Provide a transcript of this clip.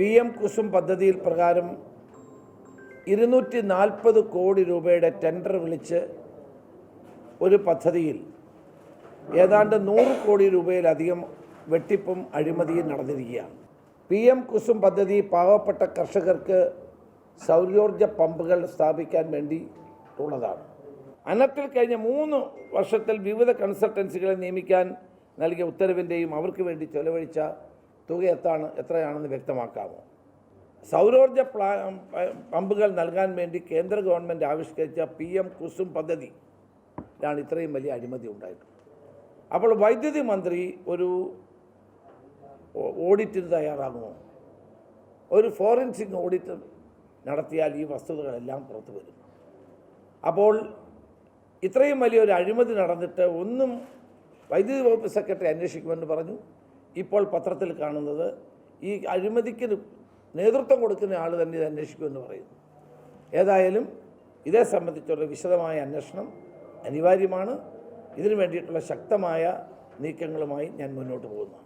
PM Kusum പദ്ധതിയിൽ പ്രകാരം 240 കോടി രൂപയുടെ ടെൻഡർ വിളിച്ച് ഒരു പദ്ധതിയിൽ ഏതാണ്ട് 100 കോടി രൂപയിലധികം വെട്ടിപ്പും അഴിമതിയും നടന്നിരിക്കുകയാണ്. PM കുസും പദ്ധതി പാവപ്പെട്ട കർഷകർക്ക് സൗരോർജ്ജ പമ്പുകൾ സ്ഥാപിക്കാൻ വേണ്ടി ഉള്ളതാണ്. അനർട്ടിൽ കഴിഞ്ഞ 3 വർഷത്തിൽ വിവിധ കൺസൾട്ടൻസികളെ നിയമിക്കാൻ നൽകിയ ഉത്തരവിൻ്റെയും അവർക്ക് വേണ്ടി ചെലവഴിച്ച തുക എത്രയാണെന്ന് വ്യക്തമാക്കാമോ? സൗരോർജ്ജ പമ്പുകൾ നൽകാൻ വേണ്ടി കേന്ദ്ര ഗവൺമെൻറ് ആവിഷ്കരിച്ച PM കുസും പദ്ധതിയിലാണ് ഇത്രയും വലിയ അഴിമതി ഉണ്ടായിട്ടുള്ളത്. അപ്പോൾ വൈദ്യുതി മന്ത്രി ഒരു ഓഡിറ്റിന് തയ്യാറാകുമോ? ഒരു ഫോറൻസിക് ഓഡിറ്റ് നടത്തിയാൽ ഈ വസ്തുതകളെല്ലാം പുറത്തു വരും. അപ്പോൾ ഇത്രയും വലിയൊരു അഴിമതി നടന്നിട്ട് ഒന്നും വൈദ്യുതി വകുപ്പ് സെക്രട്ടറി അന്വേഷിക്കുമെന്ന് പറഞ്ഞു. ഇപ്പോൾ പത്രത്തിൽ കാണുന്നത് ഈ അഴിമതിക്ക് നേതൃത്വം കൊടുക്കുന്ന ആൾ തന്നെ ഇത് അന്വേഷിക്കുമെന്ന് പറയുന്നു. ഏതായാലും ഇതേ സംബന്ധിച്ചുള്ള വിശദമായ അന്വേഷണം അനിവാര്യമാണ്. ഇതിനു വേണ്ടിയിട്ടുള്ള ശക്തമായ നീക്കങ്ങളുമായി ഞാൻ മുന്നോട്ട് പോകുന്നു.